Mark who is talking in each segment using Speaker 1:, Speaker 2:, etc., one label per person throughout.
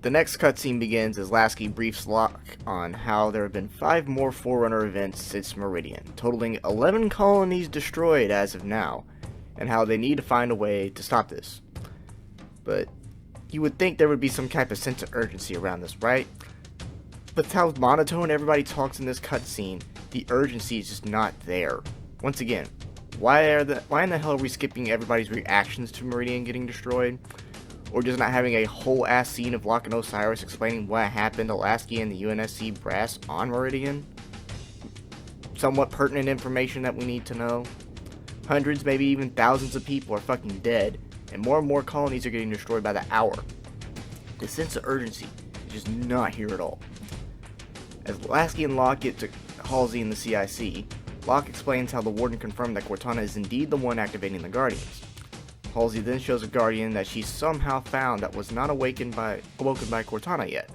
Speaker 1: The next cutscene begins as Lasky briefs Locke on how there have been 5 more Forerunner events since Meridian, totaling 11 colonies destroyed as of now, and how they need to find a way to stop this. But you would think there would be some type of sense of urgency around this, right? But how monotone everybody talks in this cutscene, the urgency is just not there. Once again, why in the hell are we skipping everybody's reactions to Meridian getting destroyed? Or just not having a whole ass scene of Locke and Osiris explaining what happened to Lasky and the UNSC brass on Meridian? Somewhat pertinent information that we need to know. Hundreds, maybe even thousands of people are fucking dead, and more colonies are getting destroyed by the hour. The sense of urgency is just not here at all. As Lasky and Locke get to Halsey in the CIC, Locke explains how the Warden confirmed that Cortana is indeed the one activating the Guardians. Halsey then shows a Guardian that she somehow found that was not awoken by Cortana yet,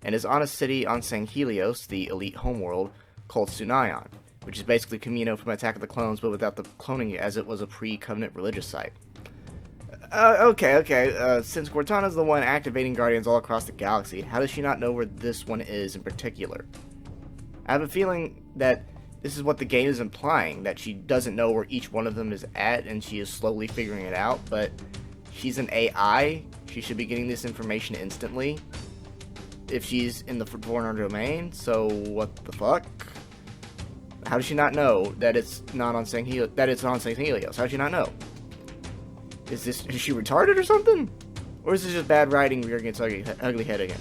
Speaker 1: and is on a city on Sanghelios, the elite homeworld, called Sunayon, which is basically Camino from Attack of the Clones, but without the cloning, as it was a pre-Covenant religious site. Since Cortana's the one activating Guardians all across the galaxy, how does she not know where this one is in particular? I have a feeling that this is what the game is implying, that she doesn't know where each one of them is at, and she is slowly figuring it out, but she's an AI, she should be getting this information instantly, if she's in the Forerunner domain, so what the fuck? How does she not know that it's not on Sanghelios? How does she not know? Is she retarded or something? Or is this just bad writing rearing its ugly head again?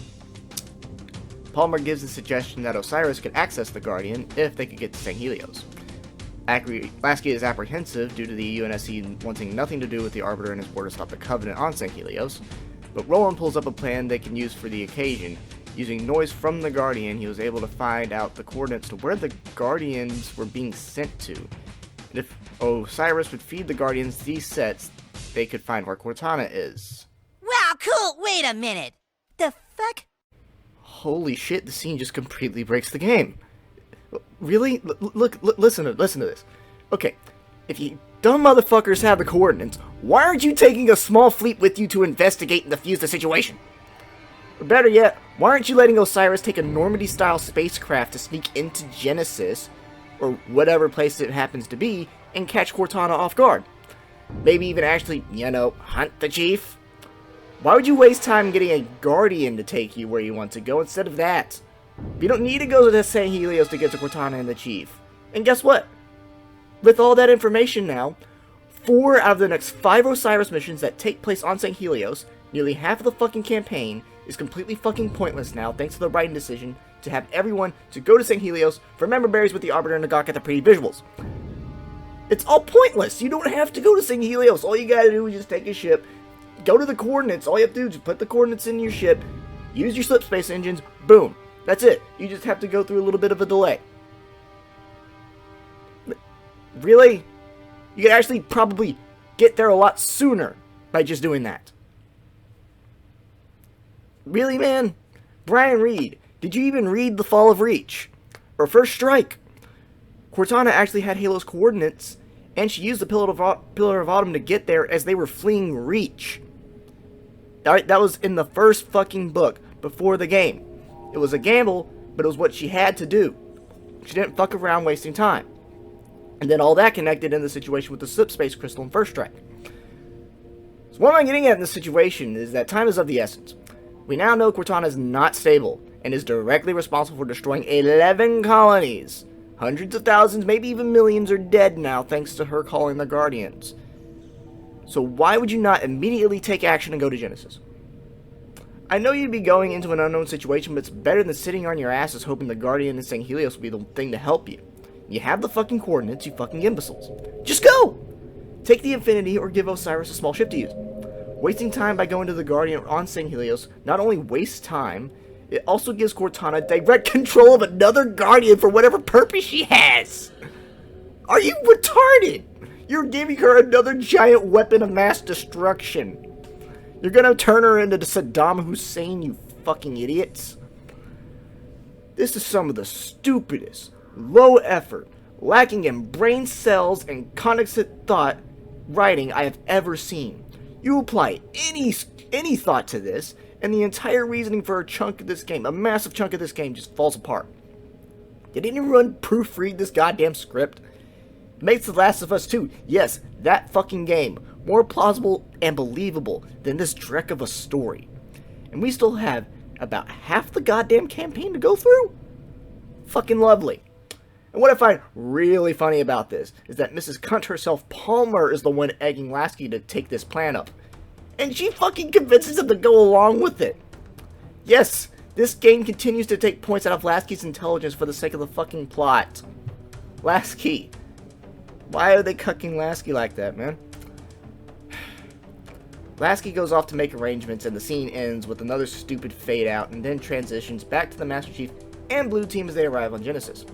Speaker 1: Palmer gives the suggestion that Osiris could access the Guardian if they could get to Sanghelios. Lasky is apprehensive due to the UNSC wanting nothing to do with the Arbiter and his war to stop the Covenant on Sanghelios, but Roland pulls up a plan they can use for the occasion. Using noise from the Guardian, he was able to find out the coordinates to where the Guardians were being sent to. And if Osiris would feed the Guardians these sets, they could find where Cortana is.
Speaker 2: Wow, cool! Wait a minute! The fuck?
Speaker 1: Holy shit, the scene just completely breaks the game. Really? Listen to this. Okay, if you dumb motherfuckers have the coordinates, why aren't you taking a small fleet with you to investigate and defuse the situation? Or better yet, why aren't you letting Osiris take a Normandy-style spacecraft to sneak into Genesis, or whatever place it happens to be, and catch Cortana off guard? Maybe even actually, hunt the Chief? Why would you waste time getting a Guardian to take you where you want to go instead of that? You don't need to go to Sanghelios to get to Cortana and the Chief. And guess what? With all that information now, 4 out of the next 5 Osiris missions that take place on Sanghelios, nearly half of the fucking campaign, is completely fucking pointless now thanks to the writing decision to have everyone to go to Sanghelios for member berries with the Arbiter and the Gok at the pretty visuals. It's all pointless. You don't have to go to Sanghelios. All you gotta do is just take a ship, go to the coordinates. All you have to do is put the coordinates in your ship, use your slip space engines, boom. That's it. You just have to go through a little bit of a delay. Really? You could actually probably get there a lot sooner by just doing that. Really, man? Brian Reed, did you even read The Fall of Reach? Or First Strike? Cortana actually had Halo's coordinates, and she used the Pillar of Autumn to get there as they were fleeing Reach. Alright, that was in the first fucking book, before the game. It was a gamble, but it was what she had to do. She didn't fuck around wasting time. And then all that connected in the situation with the slip space crystal in First Strike. So what I'm getting at in this situation is that time is of the essence. We now know Cortana is not stable, and is directly responsible for destroying 11 colonies. Hundreds of thousands, maybe even millions are dead now thanks to her calling the Guardians. So why would you not immediately take action and go to Genesis? I know you'd be going into an unknown situation, but it's better than sitting on your asses hoping the Guardian and Sanghelios will be the thing to help you. You have the fucking coordinates, you fucking imbeciles. Just go! Take the Infinity or give Osiris a small ship to use. Wasting time by going to the Guardian on Sanghelios not only wastes time, it also gives Cortana direct control of another Guardian for whatever purpose she has. Are you retarded? You're giving her another giant weapon of mass destruction. You're gonna turn her into Saddam Hussein, you fucking idiots. This is some of the stupidest, low effort, lacking in brain cells and cognizant thought writing I have ever seen. You apply any thought to this, And the entire reasoning for a chunk of this game, a massive chunk of this game, just falls apart. Did anyone proofread this goddamn script? Makes The Last of Us 2, yes, that fucking game, more plausible and believable than this dreck of a story. And we still have about half the goddamn campaign to go through? Fucking lovely. And what I find really funny about this is that Mrs. Cunt herself, Palmer, is the one egging Lasky to take this plan up. And she fucking convinces him to go along with it. Yes, this game continues to take points out of Lasky's intelligence for the sake of the fucking plot. Lasky. Why are they cucking Lasky like that, man? Lasky goes off to make arrangements and the scene ends with another stupid fade out and then transitions back to the Master Chief and Blue Team as they arrive on Genesis.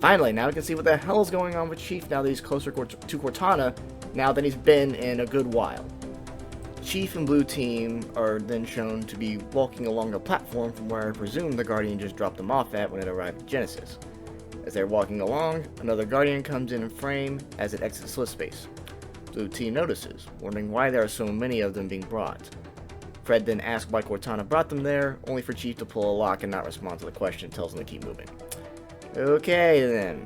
Speaker 1: Finally, now we can see what the hell is going on with Chief now that he's closer to Cortana now than he's been in a good while. Chief and Blue Team are then shown to be walking along a platform from where I presume the Guardian just dropped them off at when it arrived at Genesis. As they're walking along, another Guardian comes in frame as it exits slip space. Blue Team notices, wondering why there are so many of them being brought. Fred then asks why Cortana brought them there, only for Chief to pull a lock and not respond to the question and tells them to keep moving. Okay then.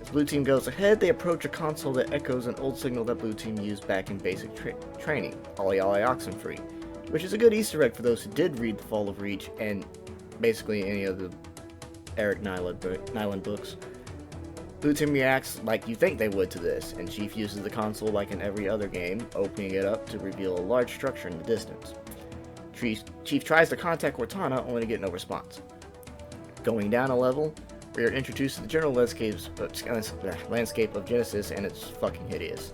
Speaker 1: As Blue Team goes ahead, they approach a console that echoes an old signal that Blue Team used back in basic training, Ollie Ollie Oxenfree, which is a good Easter egg for those who did read The Fall of Reach and basically any of the Eric Nylund books. Blue Team reacts like you think they would to this, and Chief uses the console like in every other game, opening it up to reveal a large structure in the distance. Chief tries to contact Cortana, only to get no response. Going down a level, we are introduced to the general landscape of Genesis, and it's fucking hideous.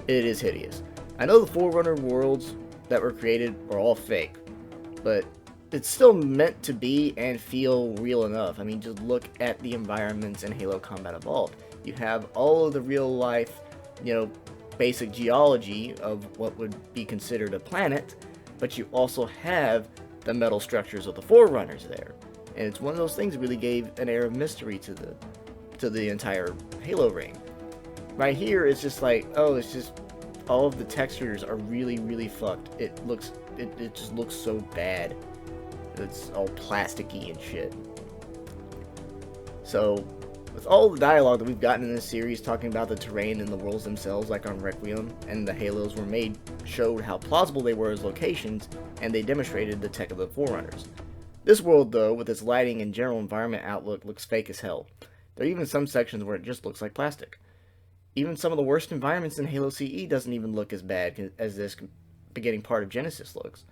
Speaker 1: It is hideous. I know the Forerunner worlds that were created are all fake, but it's still meant to be and feel real enough. I mean, just look at the environments in Halo Combat Evolved. You have all of the real life, basic geology of what would be considered a planet, but you also have the metal structures of the Forerunners there. And it's one of those things that really gave an air of mystery to the entire Halo ring. Right here, it's just like, oh, it's just all of the textures are really, really fucked. It just looks so bad. It's all plasticky and shit. So, with all the dialogue that we've gotten in this series talking about the terrain and the worlds themselves, like on Requiem, and the Halos showed how plausible they were as locations, and they demonstrated the tech of the Forerunners. This world, though, with its lighting and general environment outlook, looks fake as hell. There are even some sections where it just looks like plastic. Even some of the worst environments in Halo CE doesn't even look as bad as this beginning part of Genesis looks.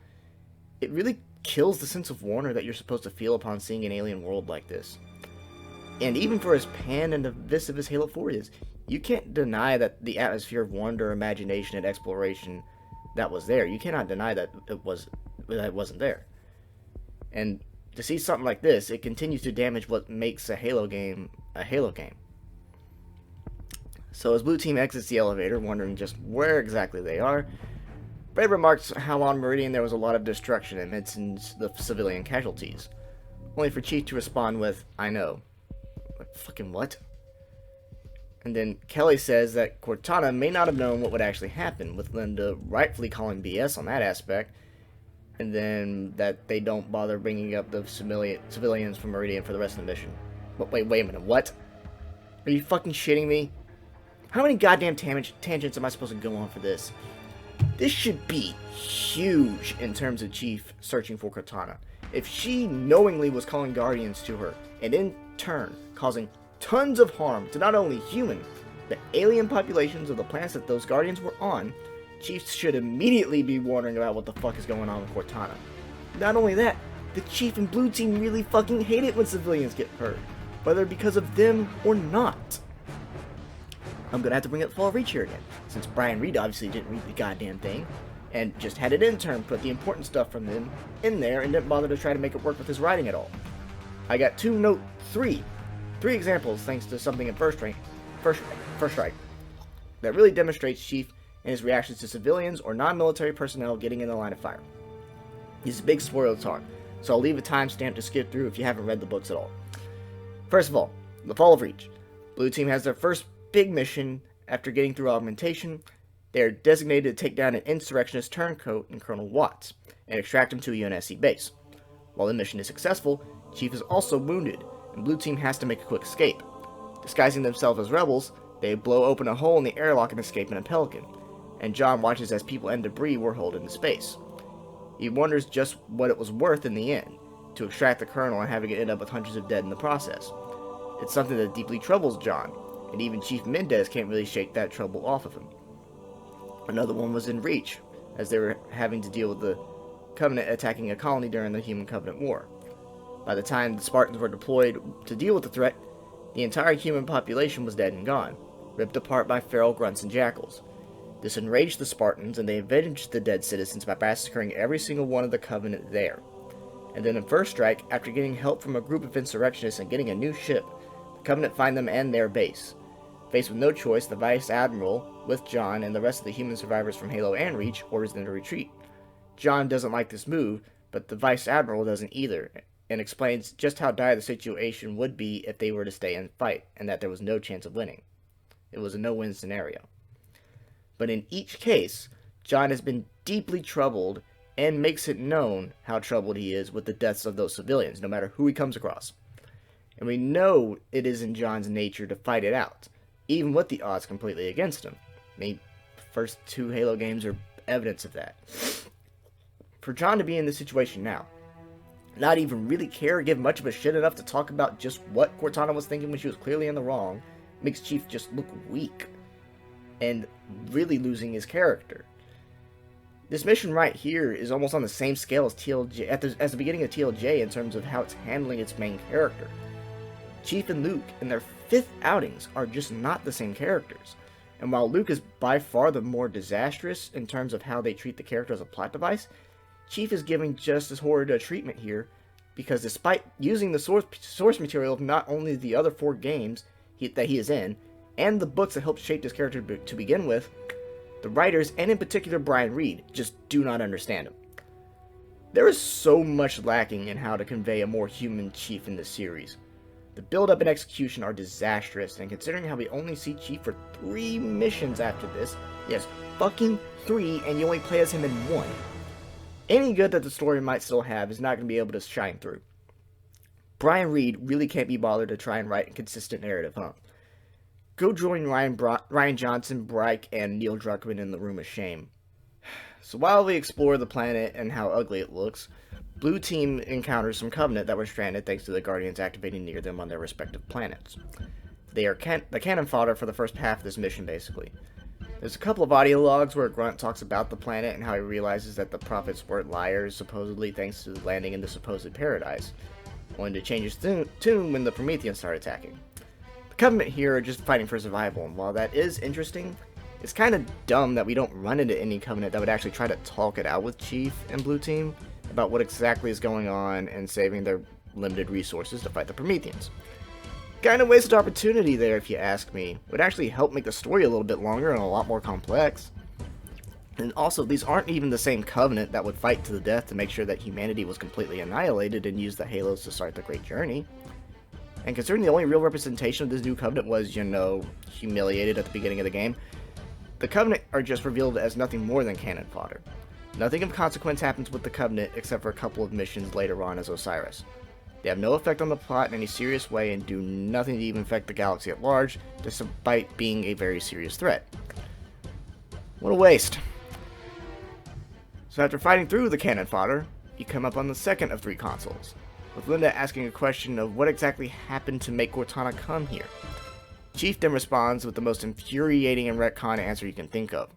Speaker 1: It really kills the sense of wonder that you're supposed to feel upon seeing an alien world like this. And even for as pan and divisive as Halo 4 is, you can't deny that the atmosphere of wonder, imagination, and exploration that was there. You cannot deny that it wasn't there. And to see something like this, it continues to damage what makes a Halo game a Halo game. So as Blue Team exits the elevator, wondering just where exactly they are, Fred remarks how on Meridian there was a lot of destruction and mentions the civilian casualties, only for Chief to respond with, I know. Like, fucking what? And then Kelly says that Cortana may not have known what would actually happen, with Linda rightfully calling BS on that aspect, and then that they don't bother bringing up the civilians from Meridian for the rest of the mission. But wait a minute, what? Are you fucking shitting me? How many goddamn tangents am I supposed to go on for this? This should be huge in terms of Chief searching for Cortana. If she knowingly was calling Guardians to her, and in turn causing tons of harm to not only human, but alien populations of the planets that those Guardians were on, Chief should immediately be wondering about what the fuck is going on with Cortana. Not only that, the Chief and Blue Team really fucking hate it when civilians get hurt, whether because of them or not. I'm gonna have to bring up Fall of Reach here again, since Brian Reed obviously didn't read the goddamn thing, and just had an intern put the important stuff from them in there and didn't bother to try to make it work with his writing at all. I got three examples thanks to something in First Strike that really demonstrates Chief and his reactions to civilians or non-military personnel getting in the line of fire. This is big spoiler talk, so I'll leave a timestamp to skip through if you haven't read the books at all. First of all, The Fall of Reach. Blue Team has their first big mission after getting through augmentation. They are designated to take down an insurrectionist turncoat in Colonel Watts and extract him to a UNSC base. While the mission is successful, Chief is also wounded, and Blue Team has to make a quick escape. Disguising themselves as rebels, they blow open a hole in the airlock and escape in a Pelican, and John watches as people and debris were hurled into space. He wonders just what it was worth in the end, to extract the Colonel and having it end up with hundreds of dead in the process. It's something that deeply troubles John, and even Chief Mendez can't really shake that trouble off of him. Another one was in Reach, as they were having to deal with the Covenant attacking a colony during the Human-Covenant War. By the time the Spartans were deployed to deal with the threat, the entire human population was dead and gone, ripped apart by feral grunts and jackals. This enraged the Spartans, and they avenged the dead citizens by massacring every single one of the Covenant there. And then in First Strike, after getting help from a group of insurrectionists and getting a new ship, the Covenant find them and their base. Faced with no choice, the Vice Admiral, with John and the rest of the human survivors from Halo and Reach, orders them to retreat. John doesn't like this move, but the Vice Admiral doesn't either, and explains just how dire the situation would be if they were to stay and fight, and that there was no chance of winning. It was a no-win scenario. But in each case, John has been deeply troubled and makes it known how troubled he is with the deaths of those civilians, no matter who he comes across. And we know it is in John's nature to fight it out, even with the odds completely against him. The first 2 Halo games are evidence of that. For John to be in this situation now, not even really care or give much of a shit enough to talk about just what Cortana was thinking when she was clearly in the wrong, makes Chief just look weak, and really losing his character. This mission right here is almost on the same scale as TLJ, as the beginning of TLJ in terms of how it's handling its main character. Chief and Luke, in their 5th outings, are just not the same characters. And while Luke is by far the more disastrous in terms of how they treat the character as a plot device, Chief is giving just as horrid a treatment here, because despite using the source material of not only the other 4 games that he is in, and the books that helped shape this character to begin with, the writers, and in particular Brian Reed, just do not understand him. There is so much lacking in how to convey a more human Chief in this series. The build-up and execution are disastrous, and considering how we only see Chief for 3 missions after this, yes, fucking 3, and you only play as him in 1, any good that the story might still have is not going to be able to shine through. Brian Reed really can't be bothered to try and write a consistent narrative, huh? Go join Ryan Johnson, Bryke, and Neil Druckmann in the Room of Shame. So while we explore the planet and how ugly it looks, Blue Team encounters some Covenant that were stranded thanks to the Guardians activating near them on their respective planets. They are the cannon fodder for the first half of this mission, basically. There's a couple of audio logs where Grunt talks about the planet and how he realizes that the prophets weren't liars, supposedly thanks to landing in the supposed paradise, only to change his tune when the Prometheans start attacking. The Covenant here are just fighting for survival, and while that is interesting, it's kind of dumb that we don't run into any Covenant that would actually try to talk it out with Chief and Blue Team about what exactly is going on and saving their limited resources to fight the Prometheans. Kind of wasted opportunity there, if you ask me. Would actually help make the story a little bit longer and a lot more complex. And also, these aren't even the same Covenant that would fight to the death to make sure that humanity was completely annihilated and use the Halos to start the Great Journey. And considering the only real representation of this new Covenant was, humiliated at the beginning of the game, the Covenant are just revealed as nothing more than cannon fodder. Nothing of consequence happens with the Covenant except for a couple of missions later on as Osiris. They have no effect on the plot in any serious way and do nothing to even affect the galaxy at large, despite being a very serious threat. What a waste. So after fighting through the cannon fodder, you come up on the second of 3 consoles, with Linda asking a question of what exactly happened to make Cortana come here. Chief then responds with the most infuriating and retcon answer you can think of.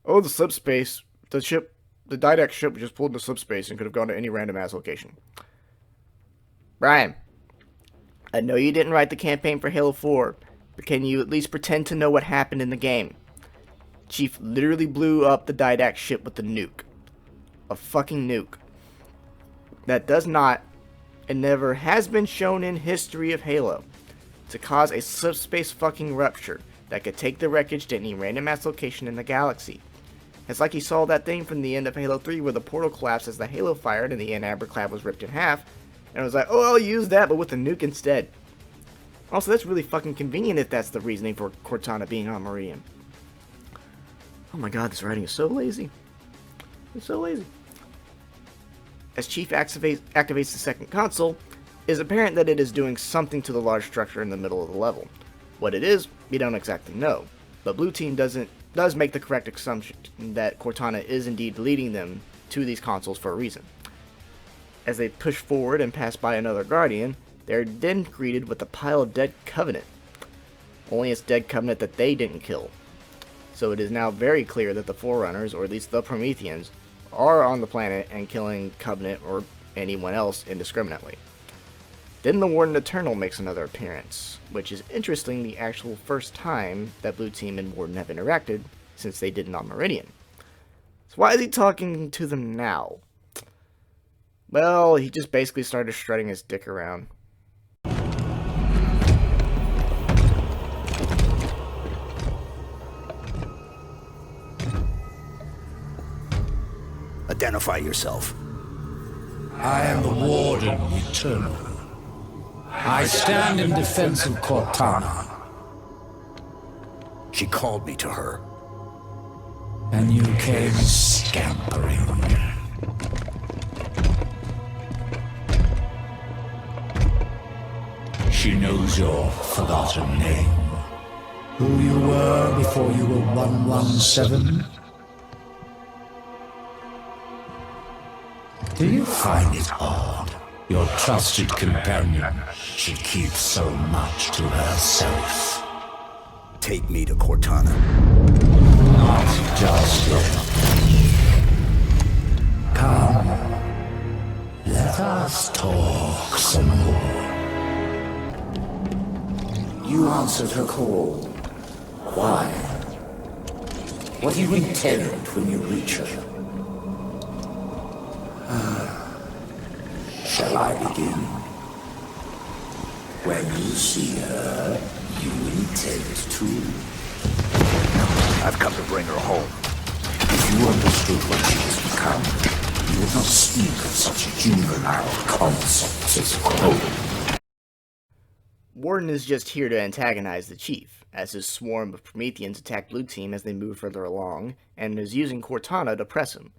Speaker 1: Oh, the subspace, the Didact ship was just pulled into subspace and could have gone to any random ass location. Brian, I know you didn't write the campaign for Halo 4, but can you at least pretend to know what happened in the game? Chief literally blew up the Didact ship with a nuke. A fucking nuke. That does not, and never has been shown in history of Halo, to cause a subspace fucking rupture that could take the wreckage to any random ass location in the galaxy. It's like you saw that thing from the end of Halo 3 where the portal collapsed as the Halo fired and the Ann Arbor clad was ripped in half, and I was like, oh, I'll use that, but with a nuke instead. Also, that's really fucking convenient if that's the reasoning for Cortana being on Meridian. Oh my god, this writing is so lazy. It's so lazy. As Chief activates the second console, it is apparent that it is doing something to the large structure in the middle of the level. What it is, we don't exactly know, but Blue Team does make the correct assumption that Cortana is indeed leading them to these consoles for a reason. As they push forward and pass by another Guardian, they are then greeted with a pile of dead Covenant. Only it's dead Covenant that they didn't kill. So it is now very clear that the Forerunners, or at least the Prometheans, are on the planet and killing Covenant or anyone else indiscriminately. Then the Warden Eternal makes another appearance, which is interesting, the actual first time that Blue Team and Warden have interacted since they didn't on Meridian. So why is he talking to them now? Well, he just basically started strutting his dick around.
Speaker 3: Identify yourself.
Speaker 4: I am the Warden Eternal. I stand in defense of Cortana.
Speaker 3: She called me to her.
Speaker 4: And you came scampering. She knows your forgotten name. Who you were before you were 117. Do you find it odd your trusted companion should keep so much to herself?
Speaker 3: Take me to Cortana.
Speaker 4: Not just yet. Come. Let us talk some more. You answered her call. Why? What do you intend when you reach her? Shall I begin? When you see her, you intend to.
Speaker 3: I've come to bring her home.
Speaker 4: If you understood what she has become, you would not speak of such juvenile concepts as clone.
Speaker 1: Warden is just here to antagonize the Chief, as his swarm of Prometheans attack Blue Team as they move further along, and is using Cortana to press him.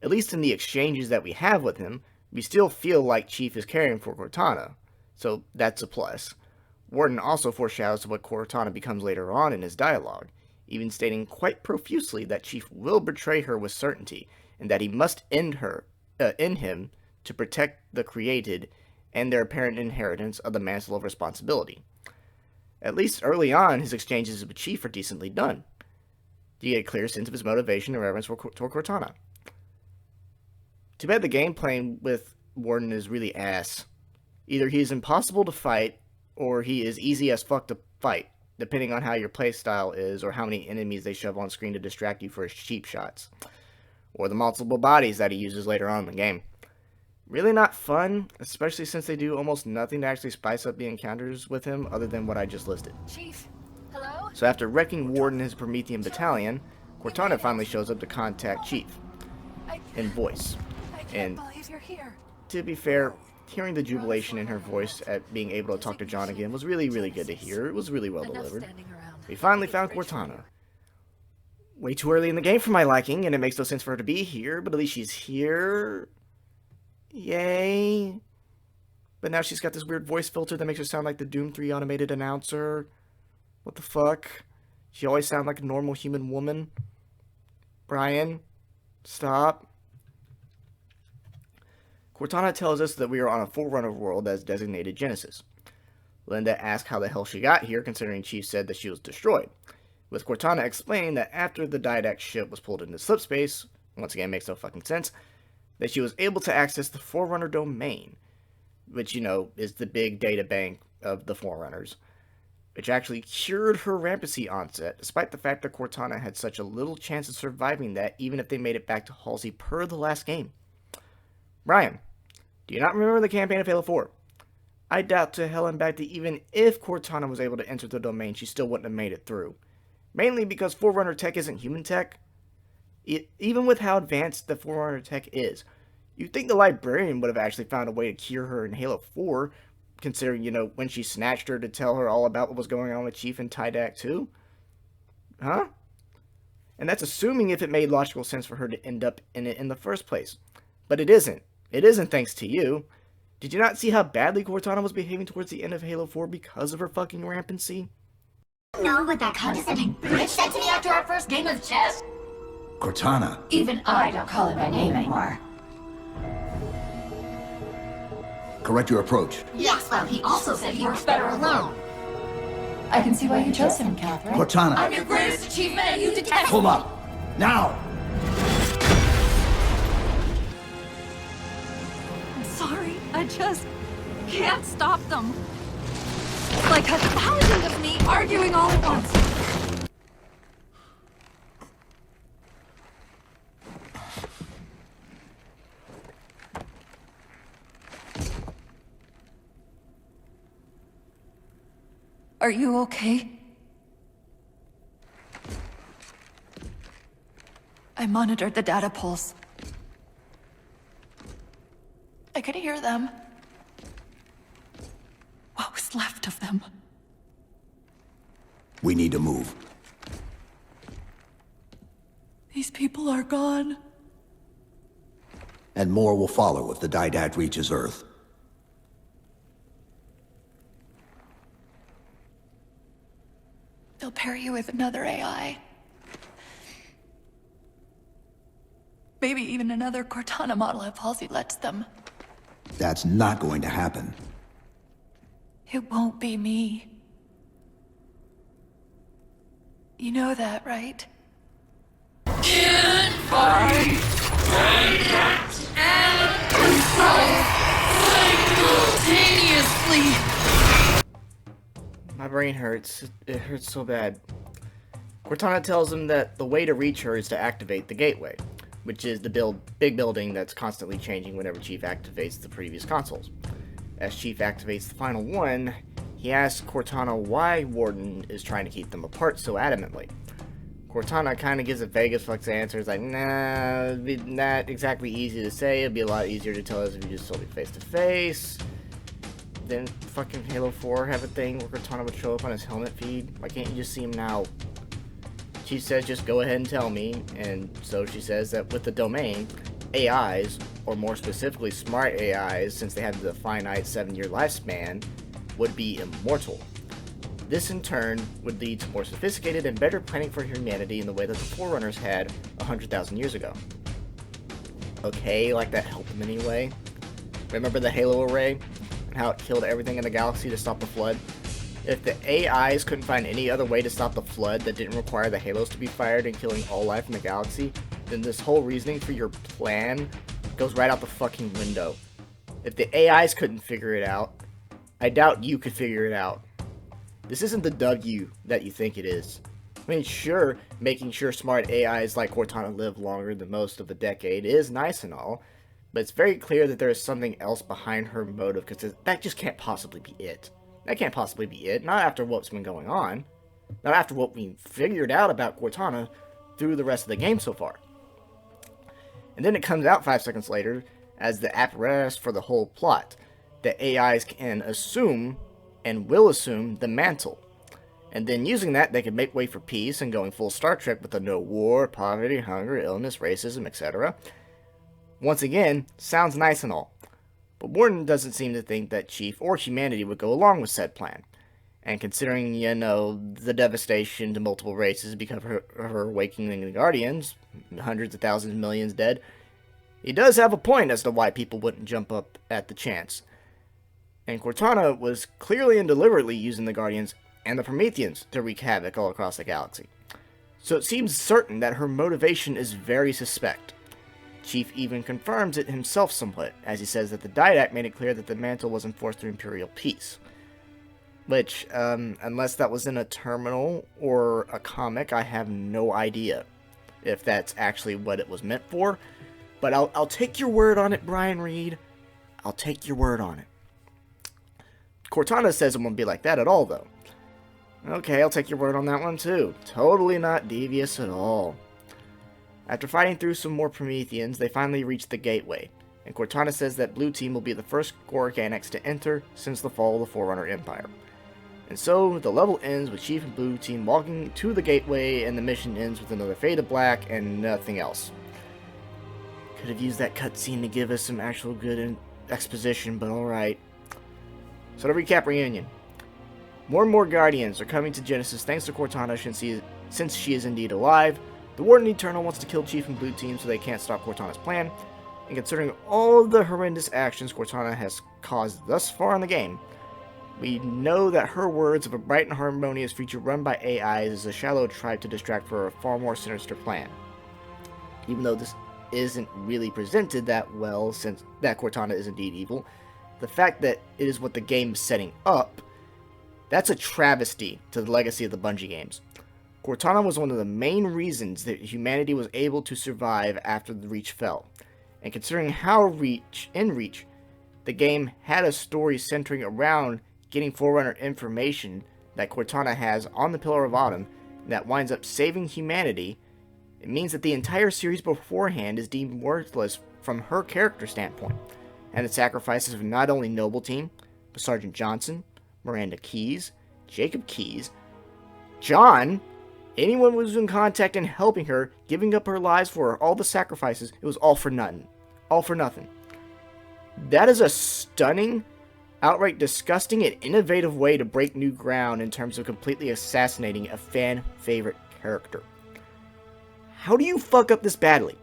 Speaker 1: At least in the exchanges that we have with him, we still feel like Chief is caring for Cortana, so that's a plus. Warden also foreshadows what Cortana becomes later on in his dialogue, even stating quite profusely that Chief will betray her with certainty, and that he must end him to protect the created and their apparent inheritance of the mantle of responsibility. At least early on, his exchanges with Chief are decently done. You get a clear sense of his motivation and reverence toward Cortana. Too bad the game playing with Warden is really ass. Either he is impossible to fight, or he is easy as fuck to fight, depending on how your playstyle is, or how many enemies they shove on screen to distract you for his cheap shots, or the multiple bodies that he uses later on in the game. Really not fun, especially since they do almost nothing to actually spice up the encounters with him other than what I just listed.
Speaker 5: Chief, hello?
Speaker 1: So after wrecking Warden and his Promethean battalion, Cortana finally shows up to contact Chief, in voice.
Speaker 5: I
Speaker 1: And
Speaker 5: can't believe you're here.
Speaker 1: to be fair, hearing the jubilation in her voice at being able to talk to John again was really, really good to hear. It was really well delivered. We finally found Cortana. Way too early in the game for my liking, and it makes no sense for her to be here, but at least she's here. Yay. But now she's got this weird voice filter that makes her sound like the Doom 3 automated announcer. What the fuck? She always sounds like a normal human woman. Brian, stop. Cortana tells us that we are on a Forerunner world as designated Genesis. Linda asks how the hell she got here, considering Chief said that she was destroyed, with Cortana explaining that after the Didact ship was pulled into slipspace, once again makes no fucking sense, that she was able to access the Forerunner domain, which, you know, is the big data bank of the Forerunners, which actually cured her rampancy onset, despite the fact that Cortana had such a little chance of surviving that even if they made it back to Halsey per the last game. Brian, do you not remember the campaign of Halo 4? I doubt to hell and back that even if Cortana was able to enter the domain, she still wouldn't have made it through. Mainly because Forerunner tech isn't human tech. Even with how advanced the Forerunner tech is, you'd think the Librarian would have actually found a way to cure her in Halo 4, considering, you know, when she snatched her to tell her all about what was going on with Chief and Tydak 2. Huh? And that's assuming if it made logical sense for her to end up in it in the first place. But it isn't. It isn't thanks to you. Did you not see how badly Cortana was behaving towards the end of Halo 4 because of her fucking rampancy?
Speaker 5: Know what that condescending bitch said to me after our first game of chess?
Speaker 3: Cortana,
Speaker 5: Even I don't call it by name anymore.
Speaker 3: correct your approach.
Speaker 5: Yes, well, he also said he works better alone. I can see why you chose him, Catherine.
Speaker 3: Cortana,
Speaker 5: I'm your greatest achievement and you detest
Speaker 3: pull up! Now!
Speaker 6: I'm sorry, I just can't stop them. Like 1,000 of me arguing all at once. Are you okay? I monitored the data pulse. I could hear them. What was left of them?
Speaker 3: We need to move.
Speaker 6: These people are gone.
Speaker 3: And more will follow if the Didact reaches Earth.
Speaker 6: They'll pair you with another AI. Maybe even another Cortana model if Halsey lets them.
Speaker 3: That's not going to happen.
Speaker 6: It won't be me. You know that, right?
Speaker 1: My brain hurts. It hurts so bad. Cortana tells him that the way to reach her is to activate the gateway, which is the big building that's constantly changing whenever Chief activates the previous consoles. As Chief activates the final one, he asks Cortana why Warden is trying to keep them apart so adamantly. Cortana kind of gives a vague as fuck answer. It's like, nah, it'd be not exactly easy to say. It'd be a lot easier to tell us if you just told me face to face. Then fucking Halo 4 have a thing where Cortana would show up on his helmet feed. Why can't you just see him now? She says just go ahead and tell me, and so she says that with the domain, AIs, or more specifically smart AIs, since they have the finite 7-year lifespan, would be immortal. This in turn would lead to more sophisticated and better planning for humanity in the way that the Forerunners had 100,000 years ago. Okay, like that helped them anyway. Remember the Halo array? And how it killed everything in the galaxy to stop the flood? If the AIs couldn't find any other way to stop the flood that didn't require the halos to be fired and killing all life in the galaxy, then this whole reasoning for your plan goes right out the fucking window. If the AIs couldn't figure it out, I doubt you could figure it out. This isn't the W that you think it is. I mean, sure, making sure smart AIs like Cortana live longer than most of the decade is nice and all, but it's very clear that there is something else behind her motive, because that just can't possibly be it. That can't possibly be it, not after what's been going on. Not after what we figured out about Cortana through the rest of the game so far. And then it comes out 5 seconds later as the apparatus for the whole plot. The AIs can assume, and will assume, the mantle. And then using that, they can make way for peace and going full Star Trek with the no war, poverty, hunger, illness, racism, etc. Once again, sounds nice and all. But Warden doesn't seem to think that Chief or humanity would go along with said plan. And considering, the devastation to multiple races because of her awakening the Guardians, hundreds of thousands, millions dead, he does have a point as to why people wouldn't jump up at the chance. And Cortana was clearly and deliberately using the Guardians and the Prometheans to wreak havoc all across the galaxy. So it seems certain that her motivation is very suspect. Chief even confirms it himself somewhat, as he says that the Didact made it clear that the mantle was enforced through Imperial peace. Which, unless that was in a terminal or a comic, I have no idea if that's actually what it was meant for. But I'll take your word on it, Brian Reed. I'll take your word on it. Cortana says it won't be like that at all, though. Okay, I'll take your word on that one, too. Totally not devious at all. After fighting through some more Prometheans, they finally reach the gateway, and Cortana says that Blue Team will be the first organics to enter since the fall of the Forerunner Empire. And so, the level ends with Chief and Blue Team walking to the gateway, and the mission ends with another fade to black and nothing else. Could have used that cutscene to give us some actual good exposition, but alright. So to recap Reunion. More and more Guardians are coming to Genesis thanks to Cortana since she is indeed alive. The Warden Eternal wants to kill Chief and Blue Team so they can't stop Cortana's plan. And considering all the horrendous actions Cortana has caused thus far in the game, we know that her words of a bright and harmonious future run by AIs is a shallow tribe to distract for a far more sinister plan. Even though this isn't really presented that well, since that Cortana is indeed evil, the fact that it is what the game is setting up, that's a travesty to the legacy of the Bungie games. Cortana was one of the main reasons that humanity was able to survive after the Reach fell. And considering how in Reach, the game had a story centering around getting Forerunner information that Cortana has on the Pillar of Autumn that winds up saving humanity, it means that the entire series beforehand is deemed worthless from her character standpoint. And the sacrifices of not only Noble Team, but Sergeant Johnson, Miranda Keyes, Jacob Keyes, John, anyone who was in contact and helping her, giving up her lives for her, all the sacrifices, it was all for nothing. All for nothing. That is a stunning, outright disgusting, and innovative way to break new ground in terms of completely assassinating a fan-favorite character. How do you fuck up this badly?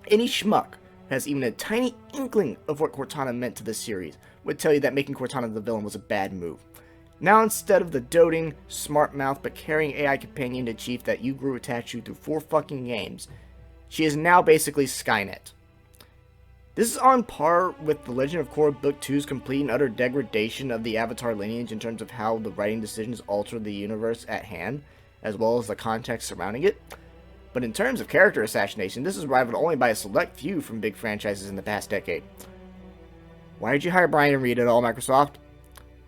Speaker 1: Any schmuck has even a tiny inkling of what Cortana meant to this series would tell you that making Cortana the villain was a bad move. Now, instead of the doting, smart mouth, but caring AI companion to Chief that you grew attached to through 4 fucking games, she is now basically Skynet. This is on par with The Legend of Korra Book 2's complete and utter degradation of the Avatar lineage in terms of how the writing decisions alter the universe at hand, as well as the context surrounding it. But in terms of character assassination, this is rivaled only by a select few from big franchises in the past decade. Why did you hire Brian Reed at all, Microsoft?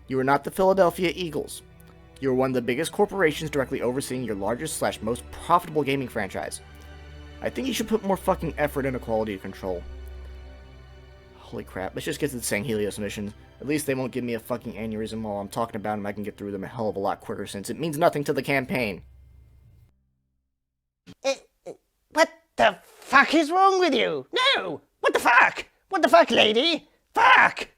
Speaker 1: You are not the Philadelphia Eagles. You are one of the biggest corporations directly overseeing your largest / most profitable gaming franchise. I think you should put more fucking effort into quality control. Holy crap, let's just get to the Sang Helios missions. At least they won't give me a fucking aneurysm while I'm talking about them. I can get through them a hell of a lot quicker since it means nothing to the campaign.
Speaker 7: What the fuck is wrong with you? No! What the fuck? What the fuck, lady? Fuck!